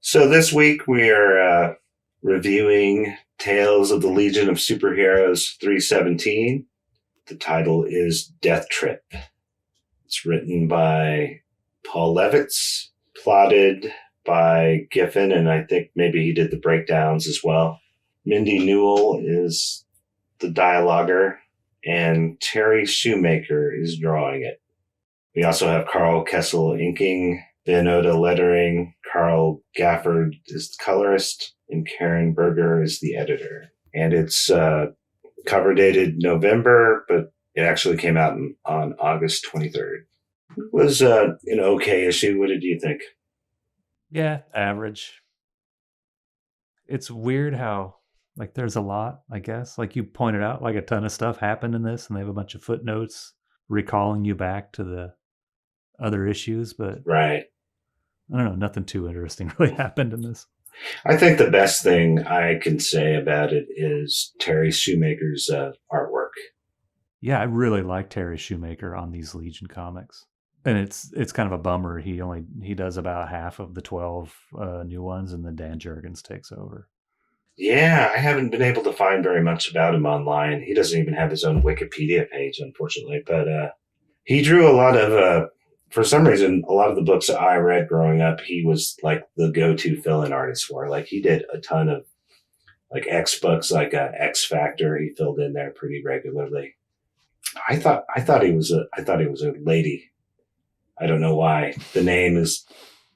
So this week we are reviewing Tales of the Legion of Superheroes 317. The title is Death Trip. It's written by Paul Levitz, plotted by Giffen, and I think maybe he did the breakdowns as well. Mindy Newell is the dialoguer, and Terry Shoemaker is drawing it. We also have Karl Kesel inking, Ben Oda lettering, Carl Gafford is the colorist, and Karen Berger is the editor. And it's cover dated November, but it actually came out on August 23rd. It was an okay issue. What did you think? Yeah, average. It's weird how, like, there's a lot, I guess. Like you pointed out, like a ton of stuff happened in this, and they have a bunch of footnotes recalling you back to the other issues, but Right. I don't know, nothing too interesting really happened in this. I think the best thing I can say about it is Terry Shoemaker's artwork. Yeah, I really like Terry Shoemaker on these Legion comics. And it's kind of a bummer. He does about half of the 12 new ones, and then Dan Jurgens takes over. Yeah, I haven't been able to find very much about him online. He doesn't even have his own Wikipedia page, unfortunately. But he drew a lot of, for some reason, a lot of the books that I read growing up, he was like the go-to fill-in artist for. Like he did a ton of like X books, like X Factor. He filled in there pretty regularly. I thought he was a lady. I don't know why. The name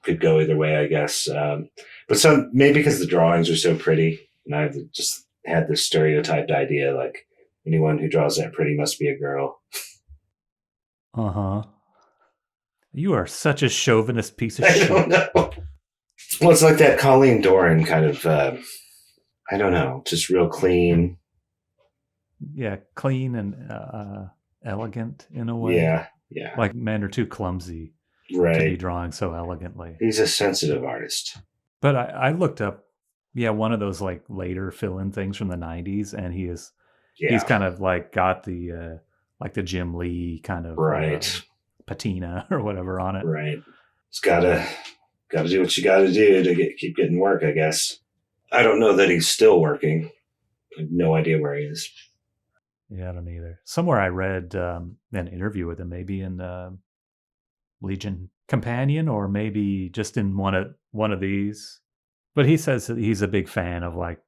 could go either way, I guess. But maybe because the drawings are so pretty, and I've just had this stereotyped idea like anyone who draws that pretty must be a girl. Uh-huh. You are such a chauvinist piece of I shit. don't know. Well, it's like that Colleen Doran kind of, I don't know, just real clean. Yeah, clean and elegant in a way. Yeah. Like men are too clumsy to Right. be drawing so elegantly. He's a sensitive artist. But I looked up, one of those like later fill-in things from the 90s, and he's kind of like got the like the Jim Lee kind of Right. patina or whatever on it. Right. It's gotta do what you gotta do to keep getting work, I guess. I don't know that he's still working. I have no idea where he is. Yeah, I don't either. Somewhere I read an interview with him, maybe in Legion Companion, or maybe just in one of these. But he says that he's a big fan of like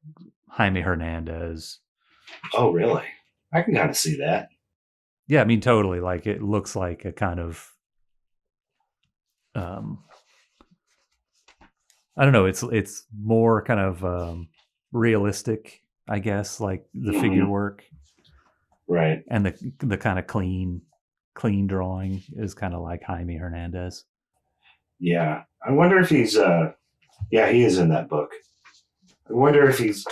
Jaime Hernandez. Oh, really? I can kind of see that. Yeah, I mean, totally. Like it looks like a kind of, I don't know. It's more kind of realistic, I guess, like the figure work. Right. And the kind of clean drawing is kind of like Jaime Hernandez. Yeah. I wonder if he's, he is in that book. I wonder if he's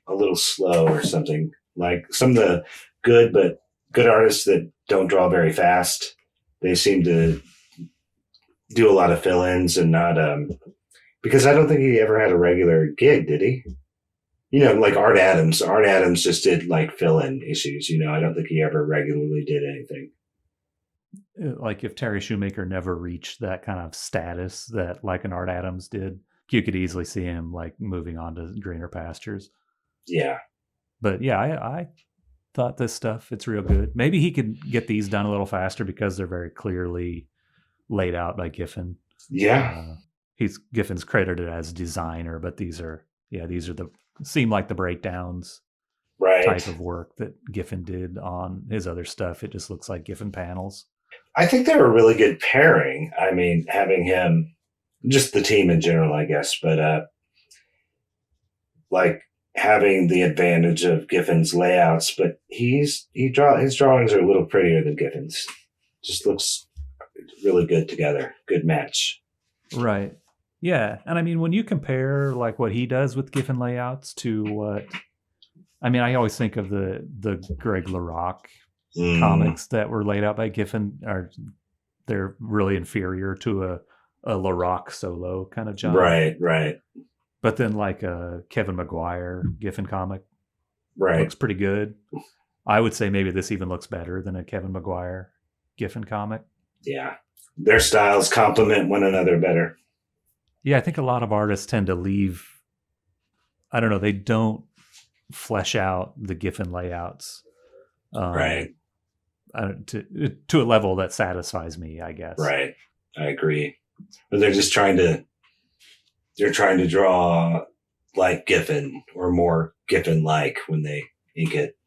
a little slow or something. Like some of the good artists that don't draw very fast, they seem to do a lot of fill-ins and not, because I don't think he ever had a regular gig, did he? Like Art Adams. Art Adams just did like fill-in issues. I don't think he ever regularly did anything. Like if Terry Shoemaker never reached that kind of status that like an Art Adams did, you could easily see him like moving on to greener pastures. Yeah. But yeah, I thought this stuff, it's real good. Maybe he could get these done a little faster because they're very clearly laid out by Giffen. Yeah. Giffen's credited as designer, but these are seem like the breakdowns type of work that Giffen did on his other stuff. It just looks like Giffen panels. I think they're a really good pairing. I mean, having him, just the team in general, I guess, but like having the advantage of Giffen's layouts, but his drawings are a little prettier than Giffen's. Just looks really good together. Good match. Right. Yeah, and I mean, when you compare like what he does with Giffen layouts to what, I mean, I always think of the Greg LaRocque comics that were laid out by Giffen. They're really inferior to a LaRocque solo kind of job. Right. But then like a Kevin Maguire Giffen comic, right, looks pretty good. I would say maybe this even looks better than a Kevin Maguire Giffen comic. Yeah. Their styles complement one another better. Yeah, I think a lot of artists tend to leave, I don't know, they don't flesh out the Giffen layouts. Right. To a level that satisfies me, I guess. Right. I agree. But they're just trying to draw like Giffen or more Giffen-like when they ink it.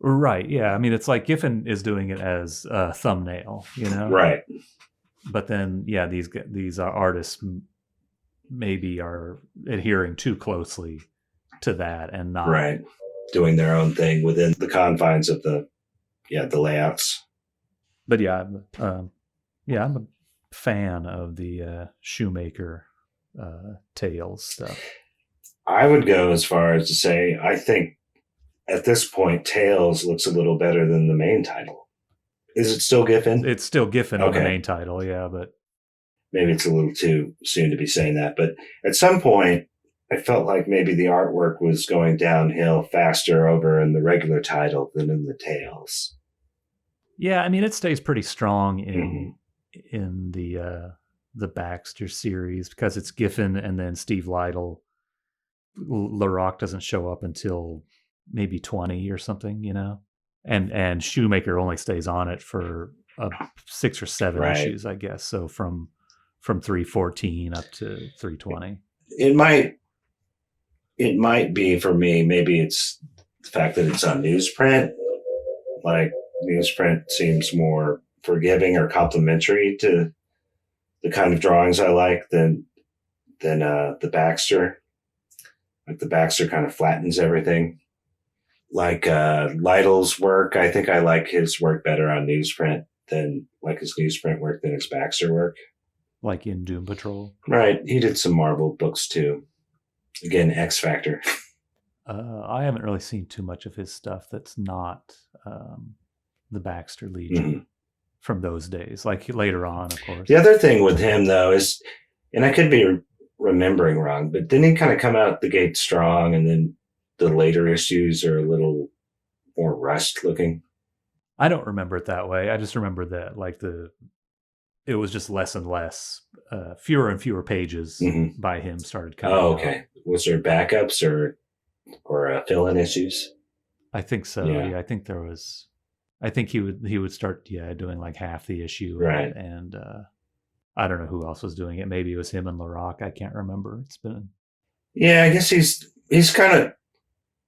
Right. Yeah. I mean, it's like Giffen is doing it as a thumbnail, you know? Right. But then, yeah, these artists maybe are adhering too closely to that and not right, doing their own thing within the confines of the layouts. But yeah, I'm a fan of the Shoemaker Tales stuff. I would go as far as to say I think at this point Tales looks a little better than the main title. Is it still Giffen? It's still Giffen on the main title, yeah, but maybe it's a little too soon to be saying that. But at some point, I felt like maybe the artwork was going downhill faster over in the regular title than in the Tales. Yeah, I mean, it stays pretty strong in the Baxter series because it's Giffen and then Steve Lytle. LaRocque doesn't show up until maybe 20 or something, you know? And Shoemaker only stays on it for 6 or 7 issues, I guess. So from 314 up to 320. It might be for me. Maybe it's the fact that it's on newsprint. Like newsprint seems more forgiving or complimentary to the kind of drawings I like than the Baxter. Like the Baxter kind of flattens everything. Like Lytle's work, I think I like his work better on newsprint than like his newsprint work than his Baxter work. Like in Doom Patrol. Right. He did some Marvel books too. Again, X Factor. I haven't really seen too much of his stuff that's not the Baxter Legion from those days. Like later on, of course. The other thing with him though is, and I could be remembering wrong, but didn't he kind of come out the gate strong and then the later issues are a little more rushed looking? I don't remember it that way. I just remember that like it was just less and less, fewer and fewer pages by him started coming out. Okay. Was there backups or fill-in issues? I think so. Yeah, I think there was. I think he would start doing like half the issue, right? And I don't know who else was doing it. Maybe it was him and LaRocque. I can't remember. It's been. Yeah, I guess he's kind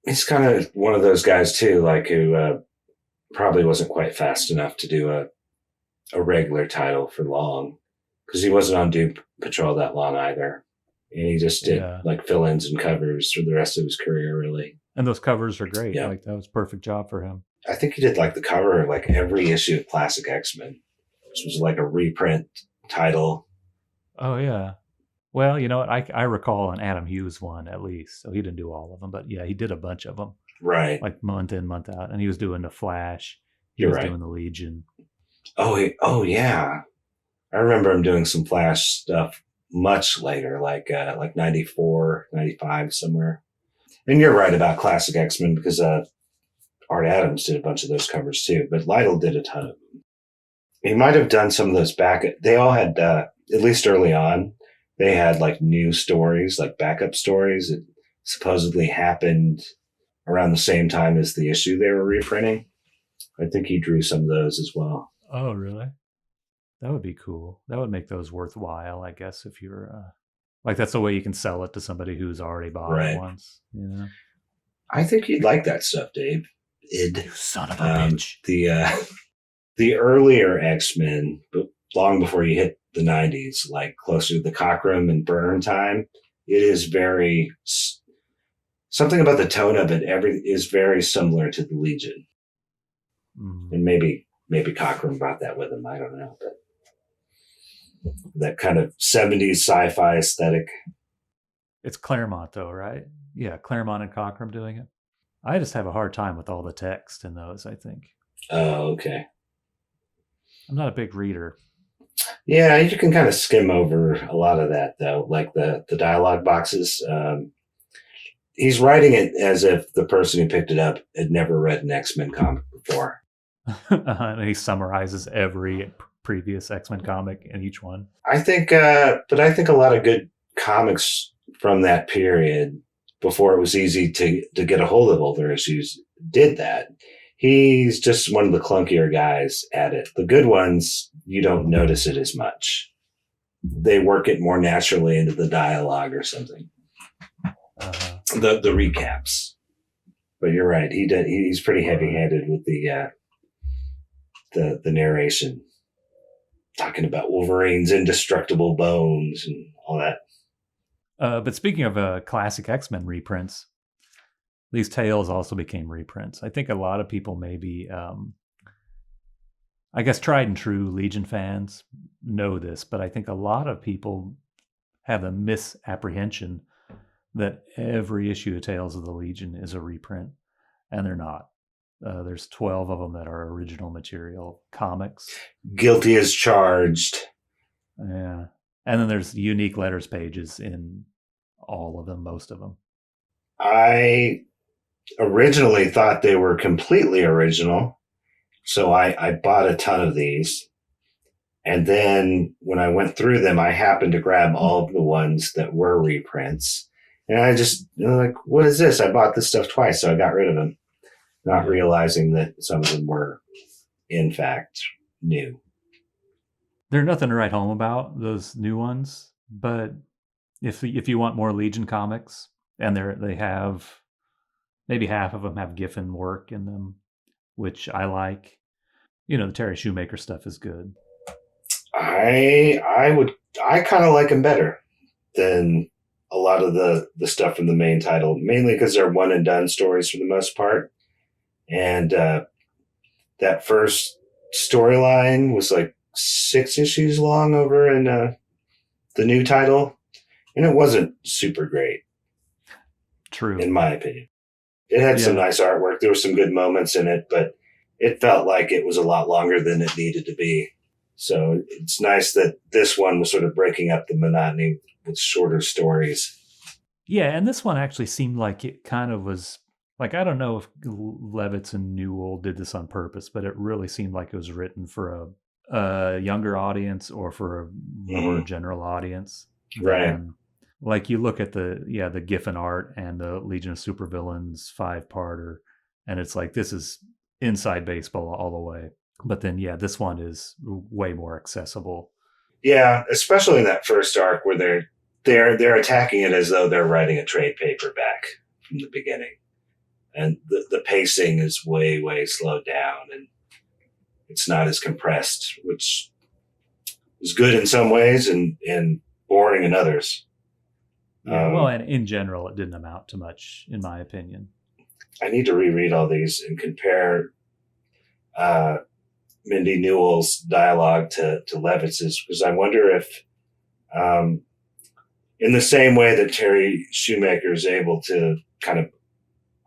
of one of those guys too, like who probably wasn't quite fast enough to do a regular title for long because he wasn't on Doom Patrol that long either. And he just did like fill-ins and covers for the rest of his career, really. And those covers are great. Yeah. Like that was a perfect job for him. I think he did like the cover of like every issue of Classic X-Men, which was like a reprint title. Oh yeah. Well, you know what? I recall an Adam Hughes one at least. So he didn't do all of them, but yeah, he did a bunch of them. Right. Like month in, month out. And he was doing the Flash. He was doing the Legion. Oh yeah. I remember him doing some Flash stuff much later, like 94, 95, somewhere. And you're right about Classic X-Men because Art Adams did a bunch of those covers too, but Lytle did a ton of them. He might have done some of those they all had, at least early on, they had like new stories, like backup stories that supposedly happened around the same time as the issue they were reprinting. I think he drew some of those as well. Oh, really? That would be cool. That would make those worthwhile, I guess, if you're like that's the way you can sell it to somebody who's already bought it once. You know? I think you'd like that stuff, Dave. You son of a bitch. The earlier X-Men, but long before you hit the 90s, like closer to the Cockrum and Byrne time, it is very something about the tone of it. Is very similar to the Legion, and maybe Cockrum brought that with him. I don't know, but that kind of 70s sci-fi aesthetic. It's Claremont, though, right? Yeah, Claremont and Cockrum doing it. I just have a hard time with all the text in those, I think. Oh, okay. I'm not a big reader. Yeah, you can kind of skim over a lot of that, though, like the dialogue boxes. He's writing it as if the person who picked it up had never read an X-Men comic before. And he summarizes every previous X-Men comic in each one. I think, but I think a lot of good comics from that period, before it was easy to get a hold of older issues, did that. He's just one of the clunkier guys at it. The good ones, you don't notice it as much. They work it more naturally into the dialogue or something. The recaps. But you're right. He's pretty heavy-handed with the narration, talking about Wolverine's indestructible bones and all that. But speaking of classic X-Men reprints, these tales also became reprints. I think a lot of people maybe, I guess tried and true Legion fans know this, but I think a lot of people have a misapprehension that every issue of Tales of the Legion is a reprint, and they're not. There's 12 of them that are original material comics. Guilty as charged. Yeah. And then there's unique letters pages in all of them, most of them. I originally thought they were completely original, so I bought a ton of these. And then when I went through them, I happened to grab all of the ones that were reprints. And I just, like, what is this? I bought this stuff twice, so I got rid of them, not realizing that some of them were, in fact, new. They're nothing to write home about, those new ones. But if you want more Legion comics, and they have, maybe half of them have Giffen work in them, which I like. The Terry Shoemaker stuff is good. I kind of like them better than a lot of the stuff from the main title, mainly because they're one and done stories for the most part. And that first storyline was like 6 issues long over in the new title, and it wasn't super great. True. In my opinion. It had some nice artwork. There were some good moments in it, but it felt like it was a lot longer than it needed to be. So it's nice that this one was sort of breaking up the monotony with shorter stories. Yeah, and this one actually seemed like it kind of was, like, I don't know if Levitz and Newell did this on purpose, but it really seemed like it was written for a younger audience or for a more general audience. Right. Like you look at the Giffen art and the Legion of Supervillains 5-parter, and it's like, this is inside baseball all the way. But then, this one is way more accessible. Yeah, especially in that first arc where they're attacking it as though they're writing a trade paperback from the beginning, and the pacing is way, way slowed down, and it's not as compressed, which is good in some ways and boring in others. Well, and in general, it didn't amount to much, in my opinion. I need to reread all these and compare Mindy Newell's dialogue to Levitz's, because I wonder if, in the same way that Terry Shoemaker is able to kind of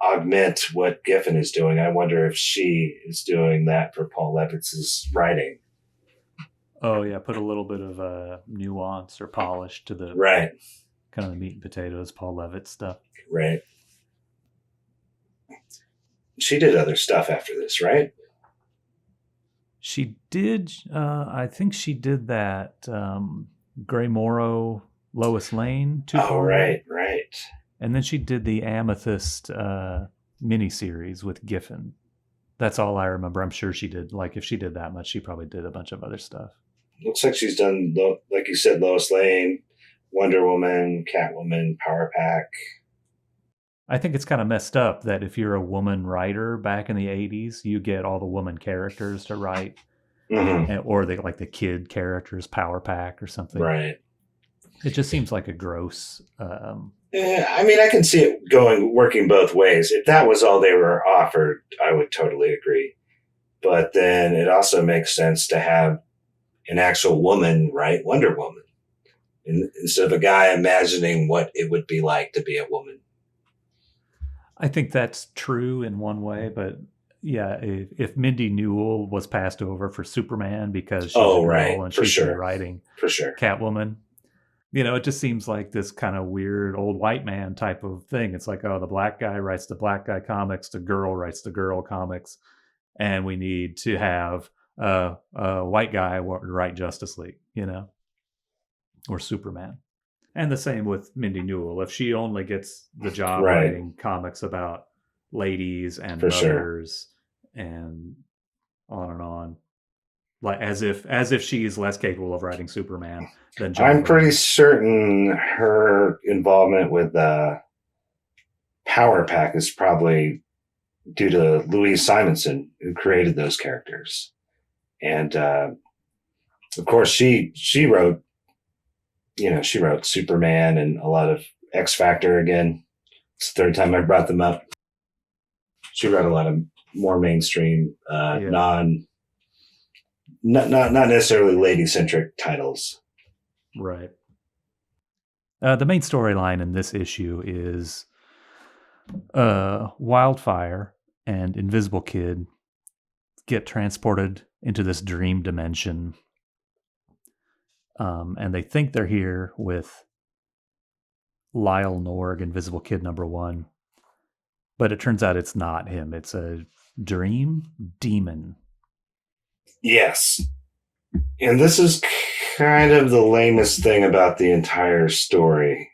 augment what Giffen is doing, I wonder if she is doing that for Paul Levitz's writing. Oh, yeah, put a little bit of nuance or polish to the kind of the meat and potatoes Paul Levitz stuff. Right. She did other stuff after this, right? She did. I think she did that Gray Morrow, Lois Lane 2-part. Oh, right. And then she did the Amethyst miniseries with Giffen. That's all I remember. I'm sure she did. Like, if she did that much, she probably did a bunch of other stuff. Looks like she's done, like you said, Lois Lane, Wonder Woman, Catwoman, Power Pack. I think it's kind of messed up that if you're a woman writer back in the 80s, you get all the woman characters to write. Or the kid characters, Power Pack or something. Right. It just seems like a gross... I mean, I can see it working both ways. If that was all they were offered, I would totally agree. But then it also makes sense to have an actual woman write Wonder Woman instead of a guy imagining what it would be like to be a woman. I think that's true in one way, but if Mindy Newell was passed over for Superman because she's a girl and she's writing Catwoman, it just seems like this kind of weird old white man type of thing. It's like, the black guy writes the black guy comics, the girl writes the girl comics, and we need to have a white guy write Justice League, or Superman. And the same with Mindy Newell. If she only gets the job writing comics about ladies and mothers and on, like as if she's less capable of writing Superman than John I'm pretty certain her involvement with Power Pack is probably due to Louise Simonson, who created those characters. And of course she wrote Superman and a lot of X Factor again. It's the third time I brought them up. She wrote a lot of more mainstream, not necessarily lady-centric titles. Right. The main storyline in this issue is Wildfire and Invisible Kid get transported into this dream dimension. And they think they're here with Lyle Norg, Invisible Kid #1. But it turns out it's not him. It's a dream demon. Yes. And this is kind of the lamest thing about the entire story,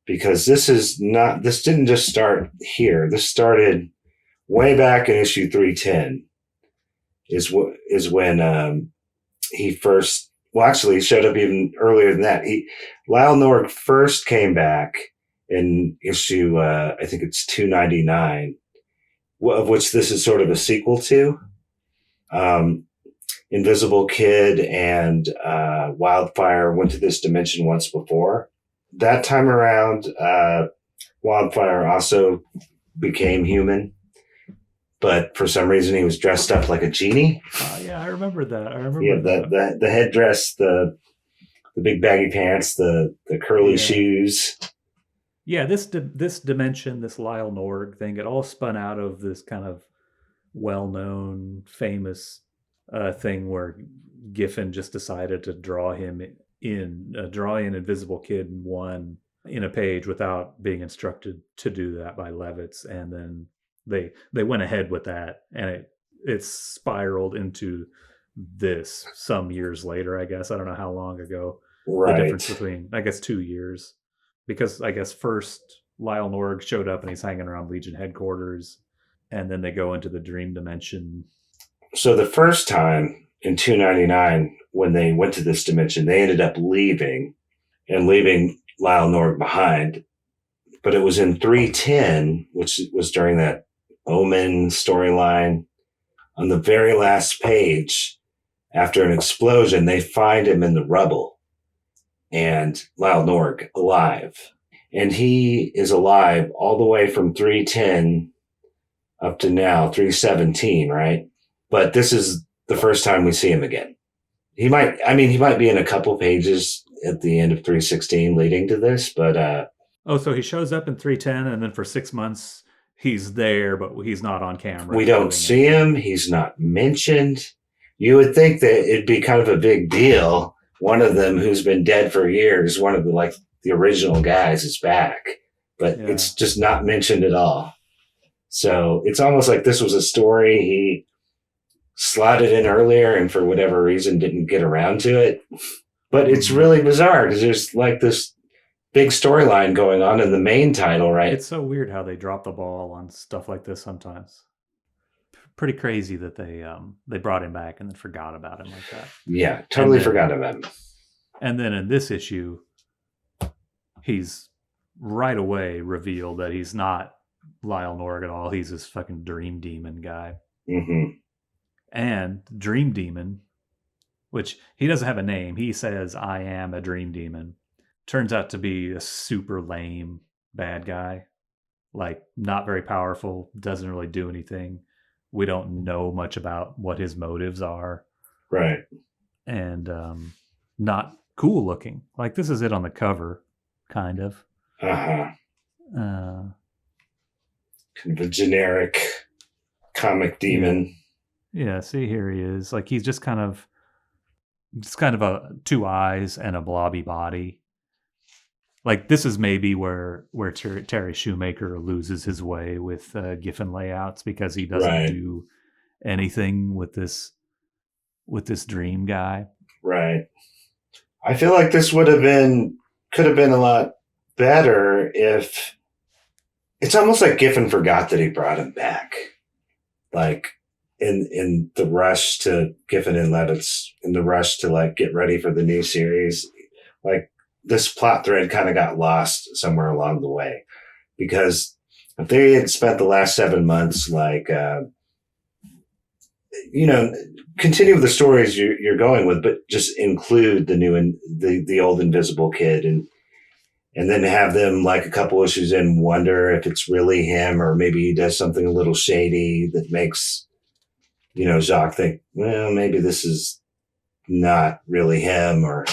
because this didn't just start here. This started way back in issue 310 is when he first, well, actually he showed up even earlier than that. Lyle Norg first came back in issue, I think it's 299, of which this is sort of a sequel to. Invisible Kid and Wildfire went to this dimension once before. That time around, Wildfire also became human, but for some reason he was dressed up like a genie. Yeah, I remember that. The headdress, the big baggy pants, the curly shoes. Yeah, this dimension, this Lyle Norg thing, it all spun out of this kind of well-known, famous thing where Giffen just decided to draw in Invisible Kid in a page without being instructed to do that by Levitz, and then they went ahead with that, and it spiraled into this some years later. I guess I don't know how long ago. Right. The difference between, I guess, 2 years, because I guess first Lyle Norg showed up and he's hanging around Legion headquarters, and then they go into the dream dimension. So the first time in 299, when they went to this dimension, they ended up leaving Lyle Norg behind. But it was in 310, which was during that Omen storyline. On the very last page, after an explosion, they find him in the rubble, and Lyle Norg alive. And he is alive all the way from 310 up to now, 317, right? But this is the first time we see him again. He might be in a couple pages at the end of 316 leading to this, but so he shows up in 310, and then for 6 months he's there, but he's not on camera. We don't see him. He's not mentioned. You would think that it'd be kind of a big deal. One of them, who's been dead for years, one of the original guys, is back, but it's just not mentioned at all. So it's almost like this was a story he slotted in earlier and for whatever reason didn't get around to it. But it's really bizarre because there's like this big storyline going on in the main title, right? It's so weird how they drop the ball on stuff like this sometimes. Pretty crazy that they brought him back and then forgot about him like that. Yeah, totally forgot about him. And then in this issue, he's right away revealed that he's not Lyle Norg at all. He's this fucking dream demon guy. Mm-hmm. And Dream Demon, which he doesn't have a name. He says, "I am a dream demon." Turns out to be a super lame bad guy. Like, not very powerful, doesn't really do anything. We don't know much about what his motives are. Right. And not cool looking. Like, this is it on the cover, kind of. Uh-huh. Kind of a generic comic demon. Yeah, see, here he is. Like, he's just kind of a 2 eyes and a blobby body. Like, this is maybe where Terry Shoemaker loses his way with Giffen layouts, because he doesn't do anything with this dream guy. Right. I feel like this could have been a lot better if it's almost like Giffen forgot that he brought him back. Like in the rush to Giffen and Levitz, in the rush to like get ready for the new series, like this plot thread kind of got lost somewhere along the way. Because if they had spent the last 7 months, like, continue with the stories you're going with, but just include the new and the old Invisible Kid, and then have them like a couple issues in wonder if it's really him, or maybe he does something a little shady that makes, Jacques think, well, maybe this is not really him, or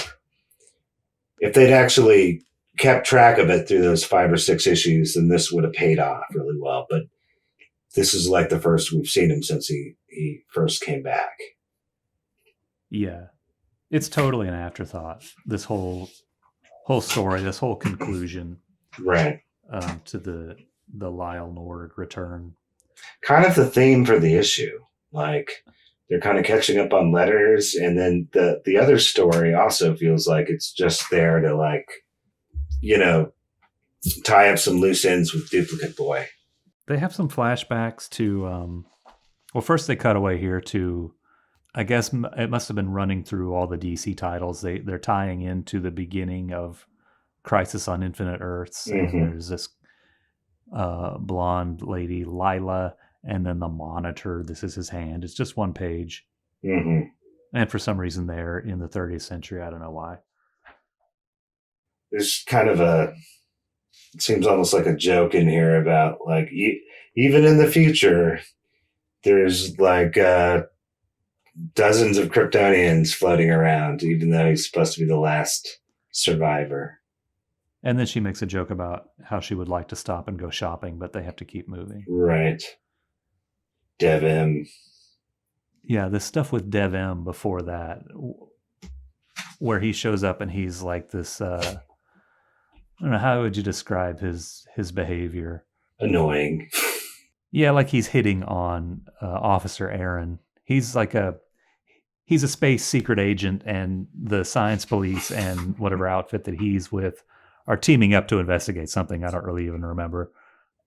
if they'd actually kept track of it through those 5 or 6 issues, then this would have paid off really well. But this is like the first we've seen him since he first came back. Yeah. It's totally an afterthought. This whole story, this whole conclusion. Right. To the Lyle Nord return. Kind of the theme for the issue. Like, they're kind of catching up on letters, and then the other story also feels like it's just there to, like, tie up some loose ends with Duplicate Boy. They have some flashbacks to, first they cut away here to, I guess it must have been running through all the DC titles. They're tying into the beginning of Crisis on Infinite Earths. Mm-hmm. And there's this blonde lady, Lila, and then the Monitor. This is his hand. It's just one page. Mm-hmm. And for some reason they're in the 30th century. I don't know why. There's kind of it seems almost like a joke in here about, like, even in the future, there's like dozens of Kryptonians floating around, even though he's supposed to be the last survivor. And then she makes a joke about how she would like to stop and go shopping, but they have to keep moving. Right. Dev M. Yeah, the stuff with Dev M before that, where he shows up and he's like this, I don't know, how would you describe his behavior? Annoying. Yeah, like he's hitting on Officer Aaron. He's a space secret agent, and the science police and whatever outfit that he's with are teaming up to investigate something. I don't really even remember.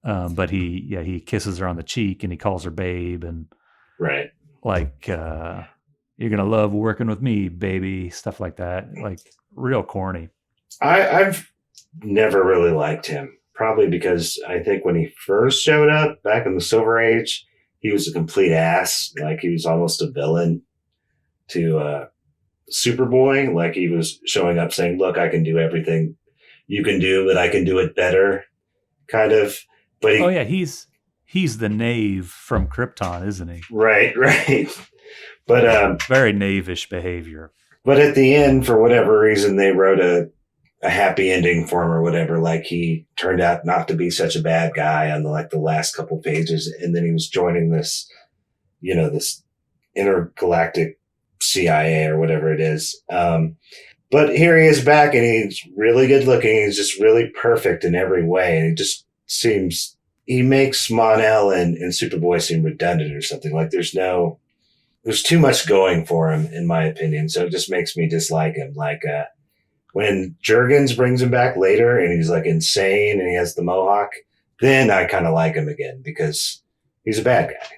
But he kisses her on the cheek and he calls her babe, and right, like you're gonna love working with me, baby, stuff like that. Like real corny. I've never really liked him, probably because I think when he first showed up back in the Silver Age, he was a complete ass. Like, he was almost a villain to Superboy. Like, he was showing up saying, look, I can do everything you can do, but I can do it better, kind of. But he's the knave from Krypton, isn't he? Right. But very knavish behavior. But at the end, for whatever reason, they wrote a happy ending for him or whatever. Like, he turned out not to be such a bad guy on the last couple pages, and then he was joining this, this intergalactic CIA or whatever it is. But here he is back, and he's really good looking. He's just really perfect in every way, and it just seems he makes Mon-El and Superboy seem redundant or something. Like, there's too much going for him, in my opinion. So it just makes me dislike him. Like, when Jurgens brings him back later and he's like insane and he has the mohawk, then I kind of like him again because he's a bad guy.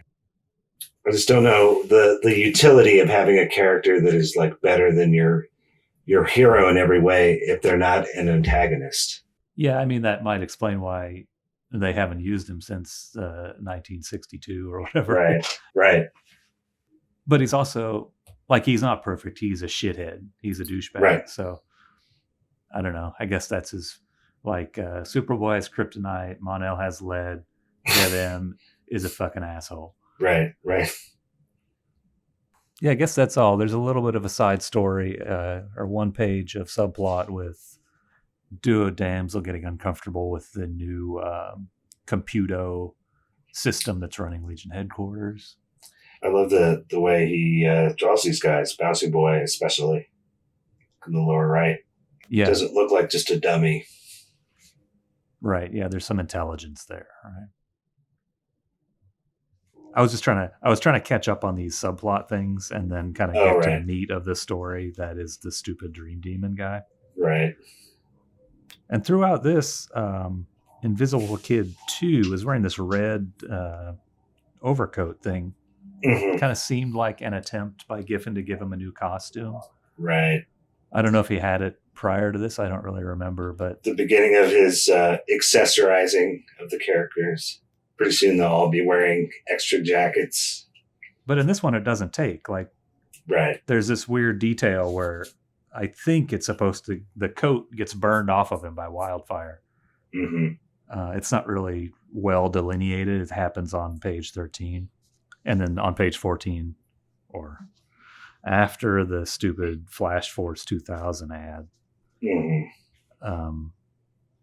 I just don't know the utility of having a character that is like better than your hero in every way if they're not an antagonist. Yeah, I mean, that might explain why they haven't used him since 1962 or whatever. Right. But he's also, like, he's not perfect. He's a shithead. He's a douchebag. Right. So, I don't know. I guess that's his, like, Superboy has kryptonite, Mon-El has lead, Dev M is a fucking asshole. Right. Yeah, I guess that's all. There's a little bit of a side story, or one page of subplot with Duo Damsel getting uncomfortable with the new computo system that's running Legion headquarters. I love the way he draws these guys, Bouncy Boy especially, in the lower right. Yeah. Doesn't look like just a dummy. Right, yeah, there's some intelligence there, right? I was trying to catch up on these subplot things and then kind of get to the meat of the story that is the stupid dream demon guy. Right. And throughout this, Invisible Kid 2 is wearing this red overcoat thing. Mm-hmm. Kind of seemed like an attempt by Giffen to give him a new costume. Right. I don't know if he had it prior to this. I don't really remember, but the beginning of his accessorizing of the characters. Pretty soon they'll all be wearing extra jackets. But in this one, it doesn't take. Like, right. There's this weird detail where I think it's supposed to, the coat gets burned off of him by wildfire. Mm-hmm. It's not really well delineated. It happens on page 13. And then on page 14, or after the stupid Flash Force 2000 ad, mm-hmm.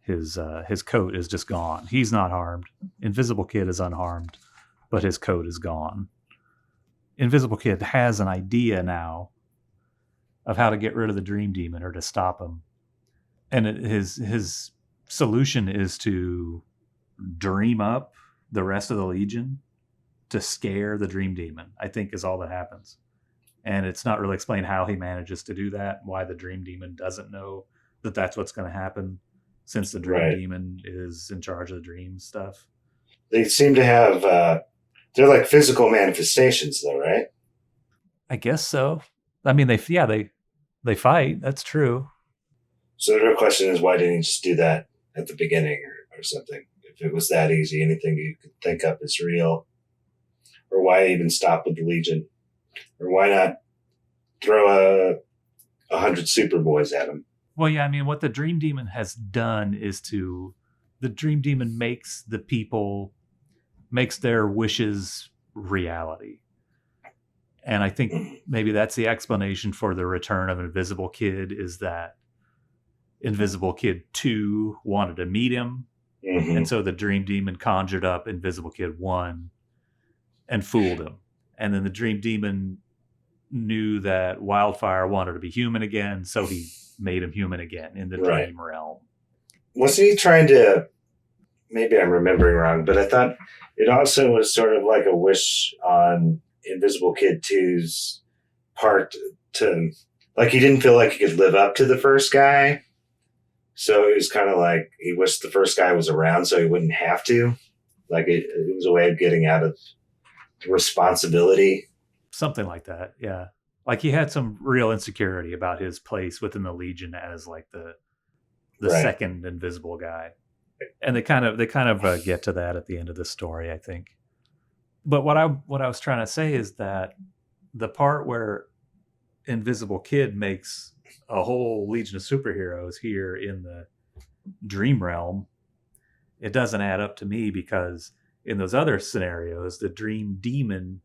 His coat is just gone. He's not harmed. Invisible Kid is unharmed, but his coat is gone. Invisible Kid has an idea now of how to get rid of the Dream Demon or to stop him. And his solution is to dream up the rest of the Legion to scare the Dream Demon, I think is all that happens. And it's not really explained how he manages to do that, why the Dream Demon doesn't know that that's what's going to happen, since the Dream Demon is in charge of the dream stuff. They seem to have, they're like physical manifestations though, right? I guess so. I mean, they fight. That's true. So the real question is, why didn't he just do that at the beginning or something? If it was that easy, anything you could think up is real. Or why even stop with the Legion? Or why not throw 100 Superboys at him? Well, yeah, I mean, what the Dream Demon has done is the Dream Demon makes their wishes reality. And I think maybe that's the explanation for the return of Invisible Kid, is that Invisible Kid 2 wanted to meet him. Mm-hmm. And so the Dream Demon conjured up Invisible Kid 1 and fooled him. And then the Dream Demon knew that Wildfire wanted to be human again, so he made him human again in the dream realm. Wasn't he trying to, maybe I'm remembering wrong, but I thought it also was sort of like a wish on Invisible Kid 2's part to, like, he didn't feel like he could live up to the first guy. So it was kind of like he wished the first guy was around so he wouldn't have to. Like it was a way of getting out of the responsibility. Something like that, yeah. Like he had some real insecurity about his place within the Legion as like the second invisible guy, and they kind of get to that at the end of the story, I think. But what I was trying to say is that the part where Invisible Kid makes a whole Legion of Superheroes here in the Dream Realm, it doesn't add up to me, because in those other scenarios, the Dream Demon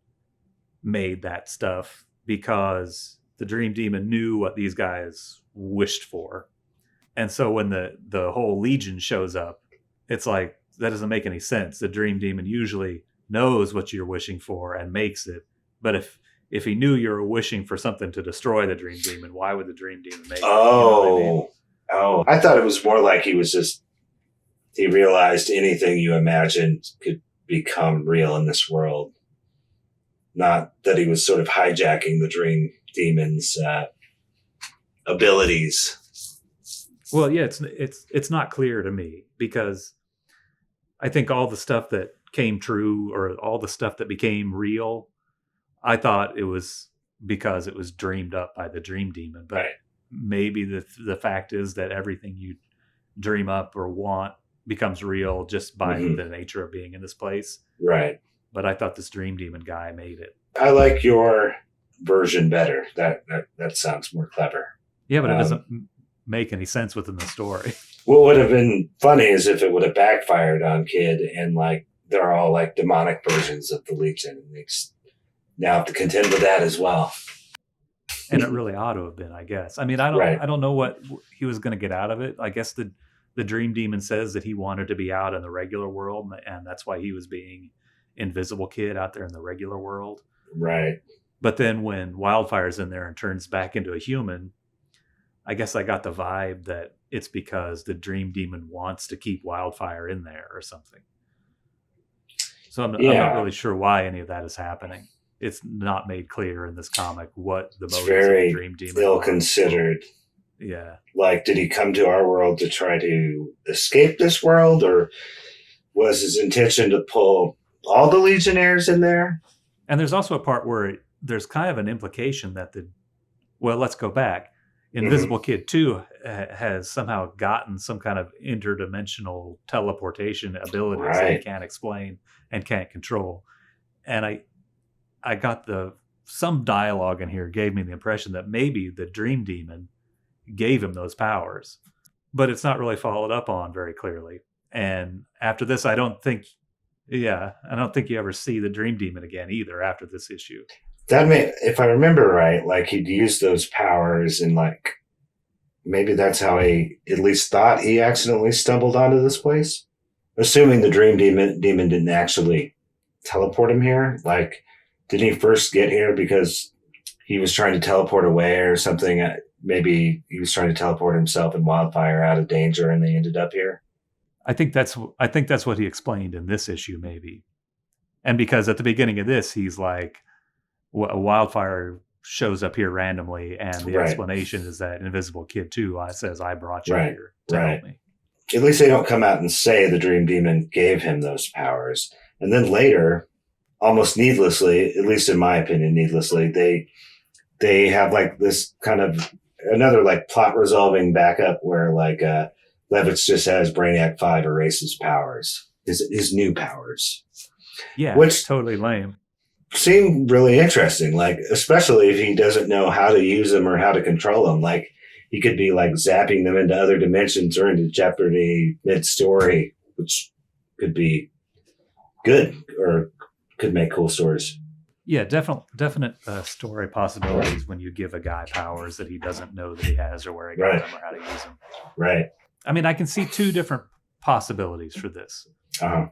made that stuff because the Dream Demon knew what these guys wished for. And so when the whole Legion shows up, it's like, that doesn't make any sense. The Dream Demon usually knows what you're wishing for and makes it. But if he knew you were wishing for something to destroy the Dream Demon, why would the Dream Demon make it? Oh, you know what I mean? Oh, I thought it was more like he realized anything you imagined could become real in this world. Not that he was sort of hijacking the Dream Demon's abilities. Well, yeah, it's not clear to me, because I think all the stuff that came true, or all the stuff that became real, I thought it was because it was dreamed up by the Dream Demon. But maybe the fact is that everything you dream up or want becomes real just by the nature of being in this place. Right. But I thought this Dream Demon guy made it. I like your version better. That sounds more clever. Yeah, but it doesn't make any sense within the story. What would have been funny is if it would have backfired on Kid, and like they're all like demonic versions of the Legion, and they now have to contend with that as well. And it really ought to have been, I guess. I mean, I don't know what he was going to get out of it. I guess the Dream Demon says that he wanted to be out in the regular world, and that's why he was being Invisible Kid out there in the regular world. Right. But then when Wildfire's in there and turns back into a human, I guess I got the vibe that it's because the Dream Demon wants to keep Wildfire in there or something. So I'm not really sure why any of that is happening. It's not made clear in this comic what the motives of the Dream Demon ill considered. Yeah. Like, did he come to our world to try to escape this world, or was his intention to pull all the Legionnaires in there? And there's also a part where there's kind of an implication that let's go back. Invisible Kid 2 has somehow gotten some kind of interdimensional teleportation abilities that he can't explain and can't control. And I got some dialogue in here gave me the impression that maybe the Dream Demon gave him those powers, but it's not really followed up on very clearly. And after this, I don't think you ever see the Dream Demon again either after this issue. If I remember right, like he'd use those powers and like maybe that's how he at least thought he accidentally stumbled onto this place. Assuming the Dream Demon didn't actually teleport him here. Like, did he first get here because he was trying to teleport away or something? Maybe he was trying to teleport himself and Wildfire out of danger and they ended up here. I think that's what he explained in this issue, maybe. And because at the beginning of this, he's like, a Wildfire shows up here randomly, and the explanation is that Invisible Kid 2 says, I brought you here to help me. At least they don't come out and say the Dream Demon gave him those powers. And then later, almost needlessly, at least in my opinion, needlessly, they have like this kind of another like plot resolving backup where like Levitz just has Brainiac 5 erase his powers, his new powers. Yeah, which totally lame. Seemed really interesting, like especially if he doesn't know how to use them or how to control them. Like he could be like zapping them into other dimensions or into jeopardy mid-story, which could be good or could make cool stories. Yeah, definite story possibilities when you give a guy powers that he doesn't know that he has or where he got them or how to use them. Right. I mean, I can see two different possibilities for this. Uh-huh.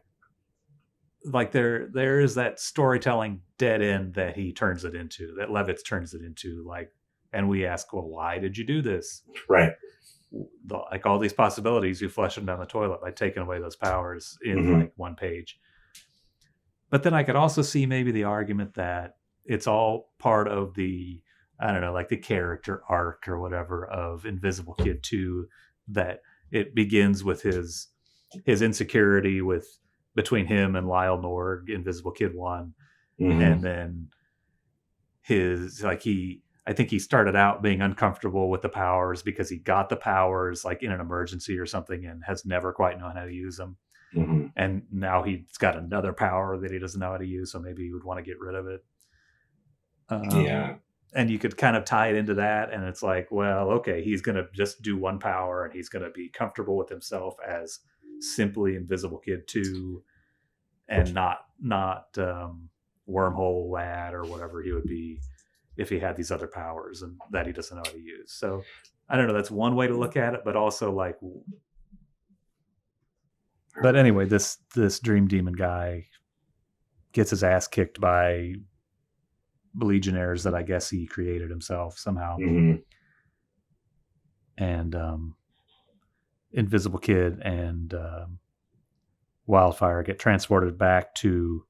Like there is that storytelling dead end that he turns it into, that Levitz turns it into, like, and we ask, well, why did you do this? Right. Like all these possibilities, you flush them down the toilet by taking away those powers in like one page. But then I could also see maybe the argument that it's all part of the, I don't know, like the character arc or whatever of Invisible Kid 2, that it begins with his insecurity between him and Lyle Norg, Invisible Kid 1. And then I think he started out being uncomfortable with the powers because he got the powers like in an emergency or something and has never quite known how to use them. And now he's got another power that he doesn't know how to use, so maybe he would want to get rid of it. And you could kind of tie it into that, and it's like, well, okay, he's going to just do one power, and he's going to be comfortable with himself as simply Invisible Kid 2, and not Wormhole Lad or whatever he would be if he had these other powers and that he doesn't know how to use. So I don't know. That's one way to look at it, but also like. But anyway, this Dream Demon guy gets his ass kicked by Legionnaires that I guess he created himself somehow. And Invisible Kid and Wildfire get transported back to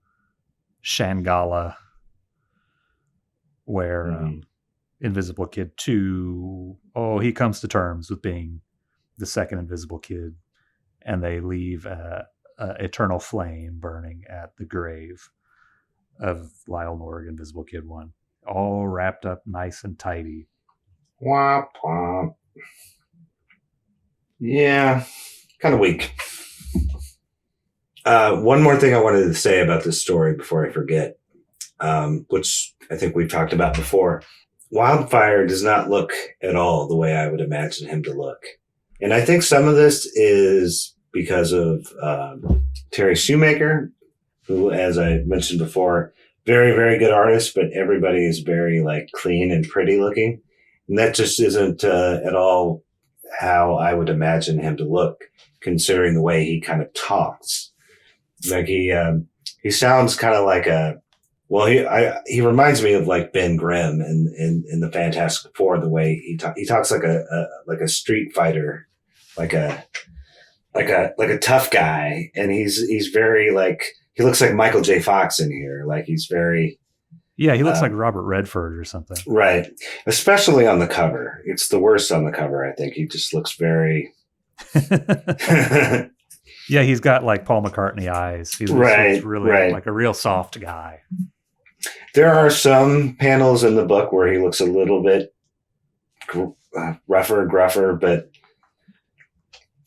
Shangala, where Invisible Kid 2, he comes to terms with being the second Invisible Kid, and they leave a eternal flame burning at the grave of Lyle Norg, Invisible Kid 1, all wrapped up nice and tidy. Womp womp. Yeah, kind of weak. One more thing I wanted to say about this story before I forget, which I think we've talked about before. Wildfire does not look at all the way I would imagine him to look. And I think some of this is because of Terry Shoemaker, who, as I mentioned before, very, very good artist, but everybody is very like clean and pretty looking. And that just isn't at all how I would imagine him to look, considering the way he kind of talks. Like he sounds kind of like he reminds me of like Ben Grimm in the Fantastic Four, the way he talks like a street fighter, like a tough guy. And he's very like, he looks like Michael J. Fox in here. Like he's very. Yeah, he looks like Robert Redford or something. Right. Especially on the cover. It's the worst on the cover, I think. He just looks very. Yeah, he's got like Paul McCartney eyes. He's really like a real soft guy. There are some panels in the book where he looks a little bit rougher, gruffer, but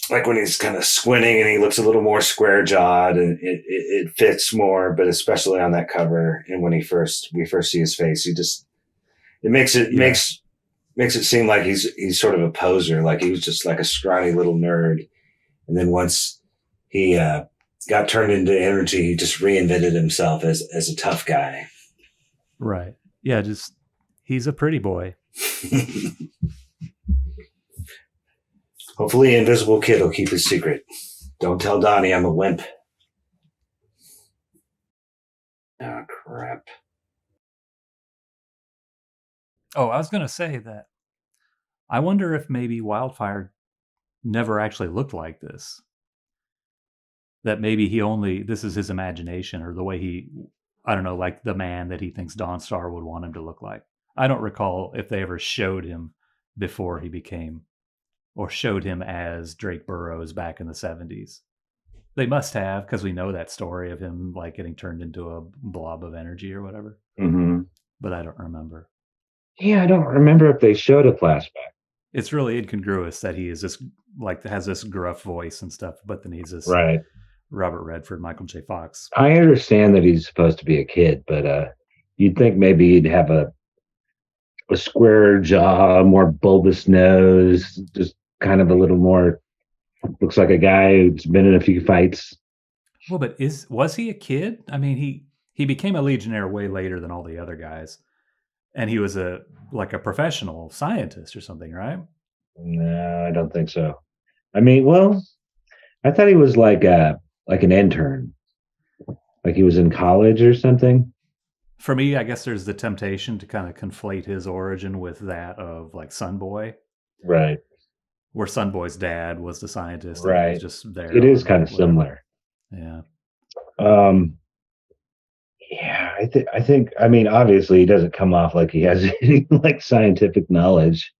like when he's kind of squinting and he looks a little more square jawed, and it fits more. But especially on that cover, and when we first see his face, it makes it seem like he's sort of a poser, like he was just like a scrawny little nerd, and then once he got turned into energy, he just reinvented himself as a tough guy. Right. Yeah, he's a pretty boy. Hopefully Invisible Kid will keep his secret. Don't tell Donnie I'm a wimp. Oh, crap. Oh, I was going to say that I wonder if maybe Wildfire never actually looked like this. That maybe this is his imagination, or the way I don't know, like the man that he thinks Dawnstar would want him to look like. I don't recall if they ever showed him before he became, or showed him as Drake Burroughs back in the 70s. They must have, because we know that story of him like getting turned into a blob of energy or whatever. Mm-hmm. But I don't remember. Yeah, I don't remember if they showed a flashback. It's really incongruous that he is this, like, has this gruff voice and stuff, but then he's this right. Robert Redford, Michael J. Fox. I understand that he's supposed to be a kid, but you'd think maybe he'd have a square jaw, more bulbous nose, just kind of a little more, looks like a guy who's been in a few fights. Well, but was he a kid? I mean, he became a Legionnaire way later than all the other guys, and he was a professional scientist or something, right? No, I don't think so. I mean, well, I thought he was like an intern, like he was in college or something. For me, I guess there's the temptation to kind of conflate his origin with that of like Sunboy, right? Where Sunboy's dad was the scientist, right? And he was just there. It is kind of similar. Yeah. Yeah, I think. I mean, obviously, he doesn't come off like he has any like scientific knowledge.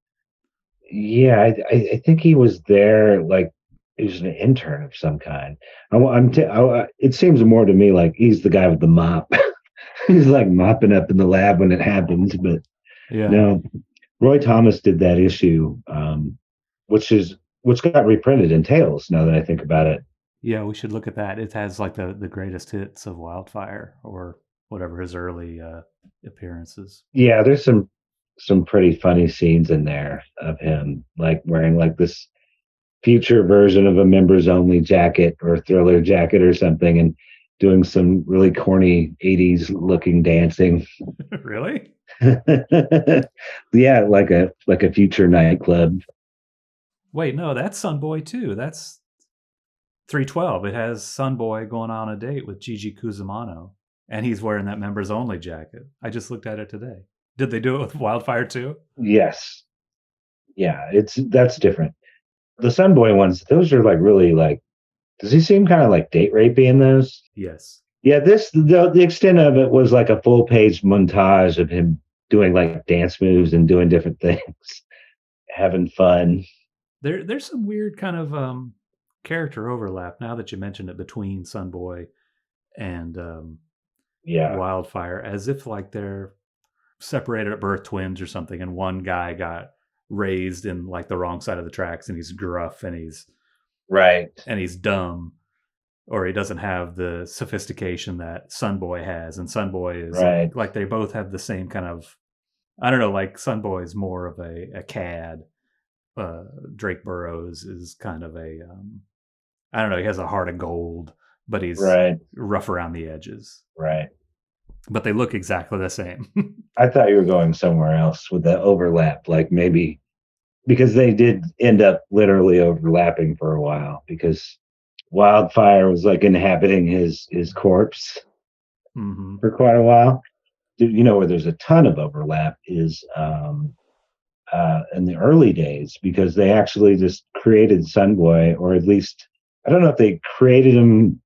Yeah, I think he was there like he was an intern of some kind. It seems more to me like he's the guy with the mop. He's like mopping up in the lab when it happens. But yeah, no, Roy Thomas did that issue, which got reprinted in Tales. Now that I think about it. Yeah, we should look at that. It has like the greatest hits of Wildfire or whatever his early appearances. Yeah, there's some pretty funny scenes in there of him like wearing like this future version of a members only jacket or Thriller jacket or something, and doing some really corny 80s looking dancing. Really? Yeah, like a future nightclub. Wait, no, that's Sunboy too. That's 312. It has Sunboy going on a date with Gigi Cusimano, and he's wearing that members only jacket. I just looked at it today. Did they do it with Wildfire too? Yes. Yeah, that's different. The Sunboy ones, those are like really like, does he seem kind of like date rapey in those? Yes. Yeah, the extent of it was like a full page montage of him doing like dance moves and doing different things, having fun. There's some weird kind of character overlap now that you mentioned it between Sunboy and Wildfire, as if like they're separated at birth, twins or something, and one guy got raised in like the wrong side of the tracks and he's gruff and he's dumb, or he doesn't have the sophistication that Sunboy has, and Sunboy is like they both have the same kind of, I don't know, like Sunboy is more of a cad. Drake Burroughs is kind of a I don't know, he has a heart of gold, but he's rough around the edges. Right. But they look exactly the same. I thought you were going somewhere else with the overlap, like maybe because they did end up literally overlapping for a while, because Wildfire was like inhabiting his corpse for quite a while. You know, where there's a ton of overlap is in the early days, because they actually just created Sunboy, or at least I don't know if they created him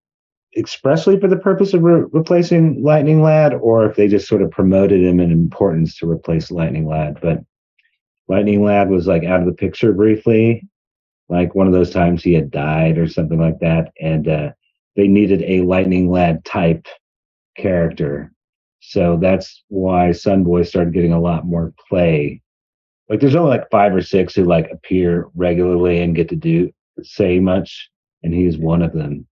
expressly for the purpose of replacing Lightning Lad, or if they just sort of promoted him in importance to replace Lightning Lad. But Lightning Lad was like out of the picture briefly, like one of those times he had died or something like that, and they needed a Lightning Lad type character. So that's why Sunboy started getting a lot more play. Like there's only like 5 or 6 who like appear regularly and get to say much, and he's one of them.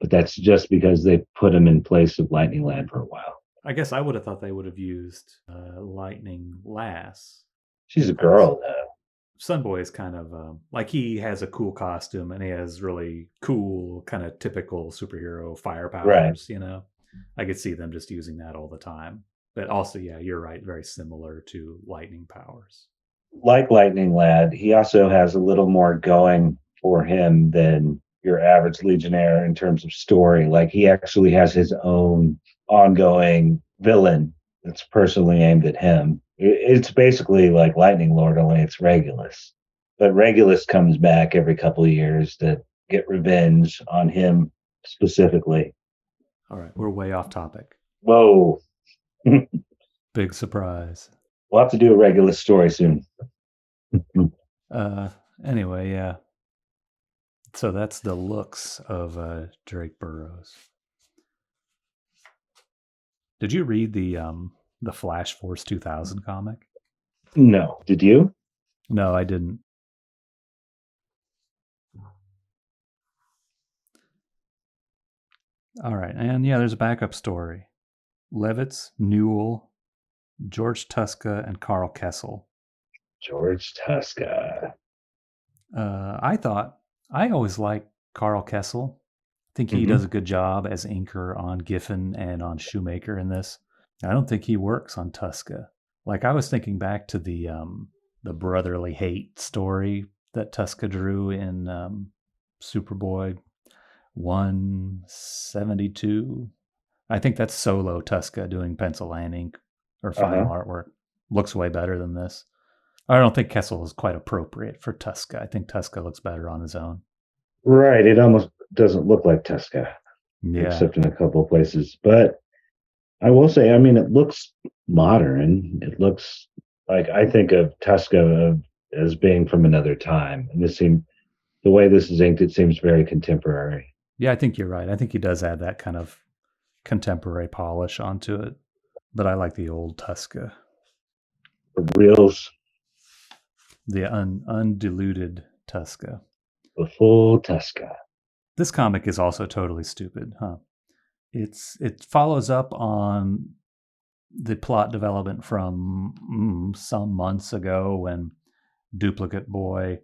But that's just because they put him in place of Lightning Lad for a while. I guess I would have thought they would have used Lightning Lass. She's a girl, though. Sunboy is kind of like he has a cool costume and he has really cool, kind of typical superhero fire powers, right. You know? I could see them just using that all the time. But also, yeah, you're right, very similar to lightning powers. Like Lightning Lad, he also has a little more going for him than your average Legionnaire in terms of story. Like he actually has his own ongoing villain that's personally aimed at him. It's basically like Lightning Lord, only it's Regulus. But Regulus comes back every couple of years to get revenge on him specifically. All right, we're way off topic. Whoa. Big surprise. We'll have to do a Regulus story soon. Anyway, yeah. So that's the looks of Drake Burroughs. Did you read the Flash Force 2000 comic? No. Did you? No, I didn't. All right, and yeah, there's a backup story. Levitz, Newell, George Tuska, and Karl Kesel. George Tuska. I always liked Karl Kesel. I think he does a good job as inker on Giffen and on Shoemaker in this. I don't think he works on Tuska. Like I was thinking back to the brotherly hate story that Tuska drew in Superboy 172. I think that's solo Tuska doing pencil and ink or final artwork. Looks way better than this. I don't think Kesel is quite appropriate for Tuska. I think Tuska looks better on his own. Right. It almost doesn't look like Tuska. Yeah. Except in a couple of places. But I will say, I mean, it looks modern. It looks like I think of Tuska as being from another time. And the way this is inked, it seems very contemporary. Yeah, I think you're right. I think he does add that kind of contemporary polish onto it. But I like the old Tuska. The reals. The undiluted Tuska. The full Tuska. This comic is also totally stupid, huh? It follows up on the plot development from some months ago when Duplicate Boy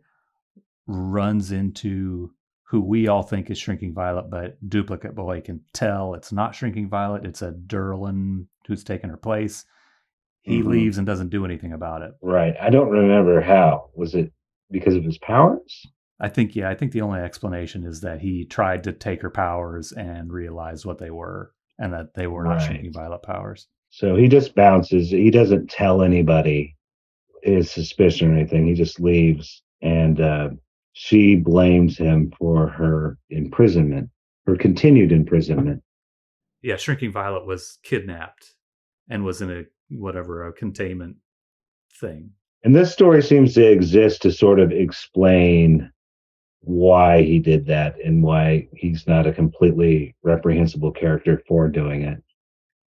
runs into who we all think is Shrinking Violet, but Duplicate Boy can tell it's not Shrinking Violet. It's a Durlin who's taken her place. He leaves and doesn't do anything about it. Right. I don't remember how. Was it because of his powers? I think the only explanation is that he tried to take her powers and realized what they were and that they were not Shrinking Violet powers. So he just bounces. He doesn't tell anybody his suspicion or anything. He just leaves. And she blames him for her imprisonment, her continued imprisonment. Yeah, Shrinking Violet was kidnapped and was in a containment thing. And this story seems to exist to sort of explain why he did that and why he's not a completely reprehensible character for doing it.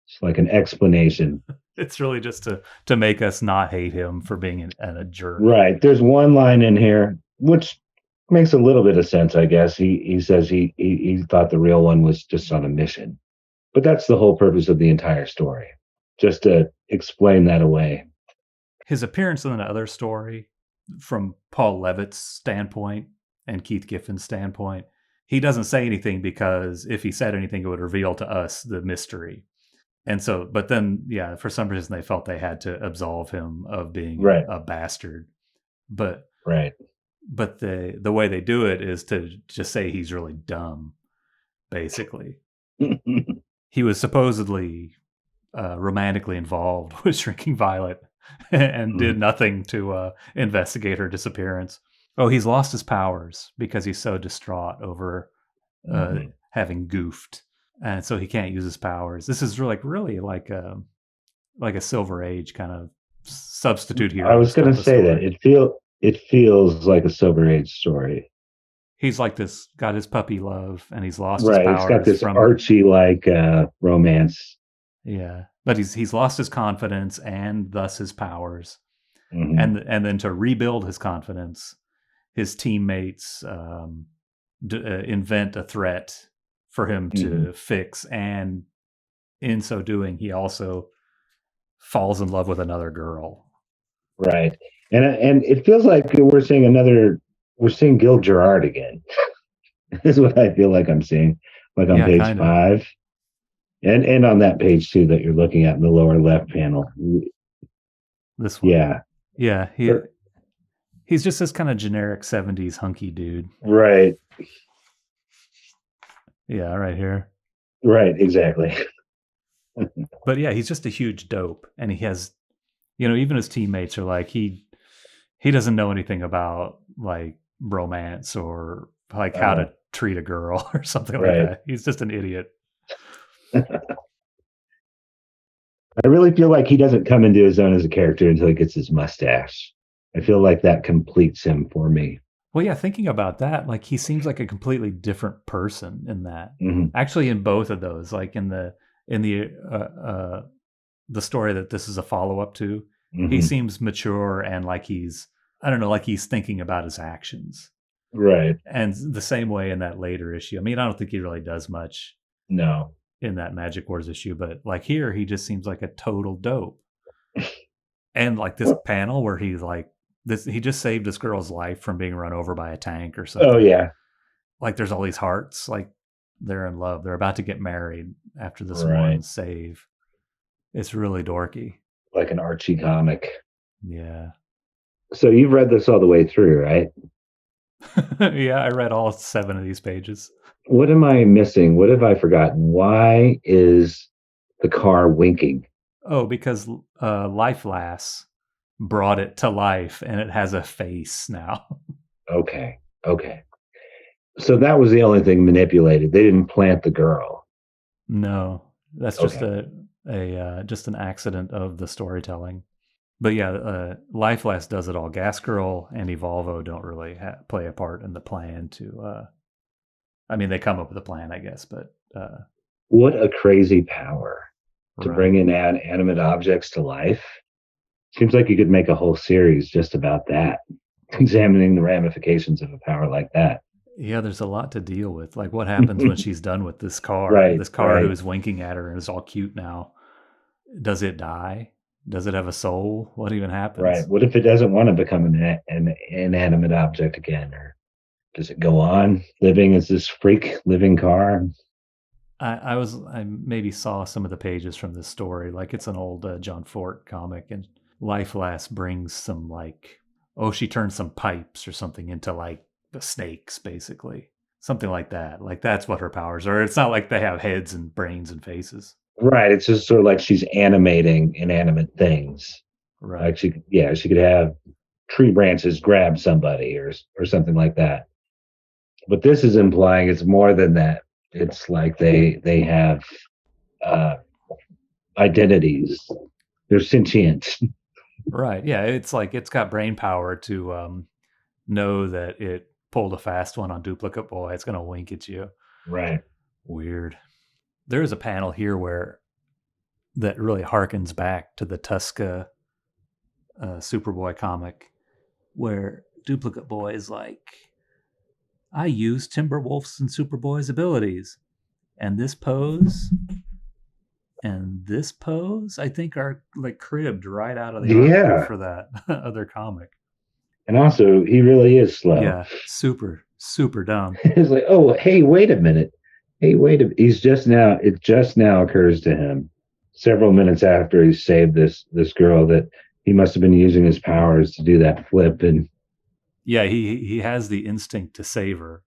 It's like an explanation. It's really just to make us not hate him for being a jerk. Right. There's one line in here which makes a little bit of sense, I guess. He says he thought the real one was just on a mission. But that's the whole purpose of the entire story. Just to explain that away. His appearance in the other story, from Paul Levitz's standpoint and Keith Giffen's standpoint, he doesn't say anything because if he said anything, it would reveal to us the mystery. And so, but then, yeah, for some reason they felt they had to absolve him of being a bastard. But the way they do it is to just say he's really dumb, basically. He was supposedly romantically involved with Shrinking Violet and did nothing to investigate her disappearance. Oh, he's lost his powers because he's so distraught over having goofed. and so he can't use his powers. This is really like a Silver Age kind of substitute hero. I was going to say that it feels like a Silver Age story. He's like this, got his puppy love, and he's lost his powers. Right, it's got this Archie-like romance. Yeah, but he's lost his confidence and thus his powers, Mm-hmm. and then to rebuild his confidence, his teammates invent a threat for him to fix, and in so doing, he also falls in love with another girl. Right, and it feels like we're seeing Gil Gerard again. This is what I feel like I'm seeing, like on page kinda. 5, and on that page too that you're looking at in the lower left panel. This one, yeah. He's just this kind of generic 70s hunky dude. Right. Yeah, right here. Right, exactly. But yeah, he's just a huge dope, and he has, even his teammates are like, he doesn't know anything about like romance or like how to treat a girl or something like that. He's just an idiot. I really feel like he doesn't come into his own as a character until he gets his mustache. I feel like that completes him for me. Well, yeah, thinking about that, like he seems like a completely different person in that. Mm-hmm. Actually, in both of those, like in the story that this is a follow-up to, he seems mature and like he's thinking about his actions. Right. And the same way in that later issue. I mean, I don't think he really does much. No. In that Magic Wars issue, but like here, he just seems like a total dope. And like this panel where he's like, he just saved this girl's life from being run over by a tank or something. Oh yeah. Like there's all these hearts, like they're in love. They're about to get married after this one save. It's really dorky. Like an Archie comic. Yeah. So you've read this all the way through, right? Yeah, I read all 7 of these pages. What am I missing? What have I forgotten? Why is the car winking? Oh, because Life Lass brought it to life and it has a face now. Okay. So that was the only thing manipulated. They didn't plant the girl. No, that's just just an accident of the storytelling. But yeah, Life Lass does it all. Gas Girl and Evolvo don't really play a part in the plan to. I mean, they come up with a plan, I guess, but what a crazy power to bring inanimate objects to life. Seems like you could make a whole series just about that, examining the ramifications of a power like that. Yeah, there's a lot to deal with. Like what happens when she's done with this car? This car who's winking at her and is all cute now. Does it die? Does it have a soul? What even happens? Right. What if it doesn't want to become an inanimate object again? Or does it go on living as this freak living car? I maybe saw some of the pages from this story. Like it's an old John Fort comic, and Life Lass brings some she turned some pipes or something into like the snakes, basically. Something like that. Like that's what her powers are. It's not like they have heads and brains and faces. Right. It's just sort of like she's animating inanimate things. Right. Like she could have tree branches grab somebody or something like that. But this is implying it's more than that. It's like they have identities. They're sentient. Right. Yeah. It's like it's got brain power to know that it pulled a fast one on Duplicate Boy. It's going to wink at you. Right. Weird. There is a panel here that really harkens back to the Tuska Superboy comic where Duplicate Boy is like, I use Timberwolf's and Superboy's abilities. And this pose and this pose, I think, are like cribbed right out of the article for that other comic. And also, he really is slow. Yeah, super, super dumb. It's like, oh, hey, wait a minute. It just now occurs to him several minutes after he saved this girl that he must have been using his powers to do that flip. And yeah, he has the instinct to save her.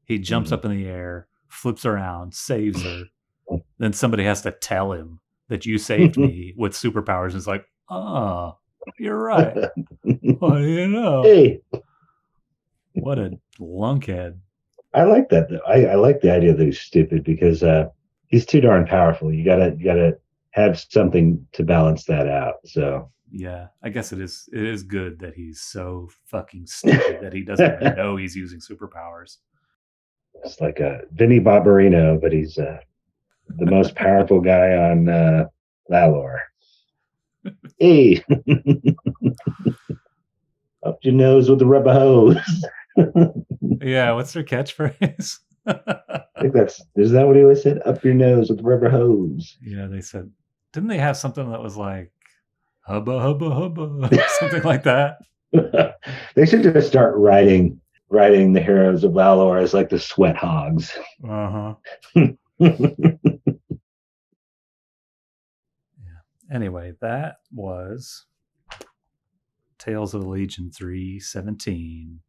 He jumps up in the air, flips around, saves her. Then somebody has to tell him that you saved me with superpowers. And it's like, oh, you're right. Well, you know. Hey. What a lunkhead. I like that, though. I like the idea that he's stupid because he's too darn powerful. You gotta have something to balance that out. So Yeah, I guess it is good that he's so fucking stupid that he doesn't even know he's using superpowers. it's like a Vinny Barbarino, but he's the most powerful guy on Lalor. Hey, up your nose with the rubber hose. Yeah, what's their catchphrase? I think is that what he always said? Up your nose with the rubber hose. Yeah, they said, didn't they have something that was like hubba hubba hubba, something like that? They should just start writing the heroes of Valor as like the sweat hogs. Uh-huh. Anyway, that was Tales of the Legion 317.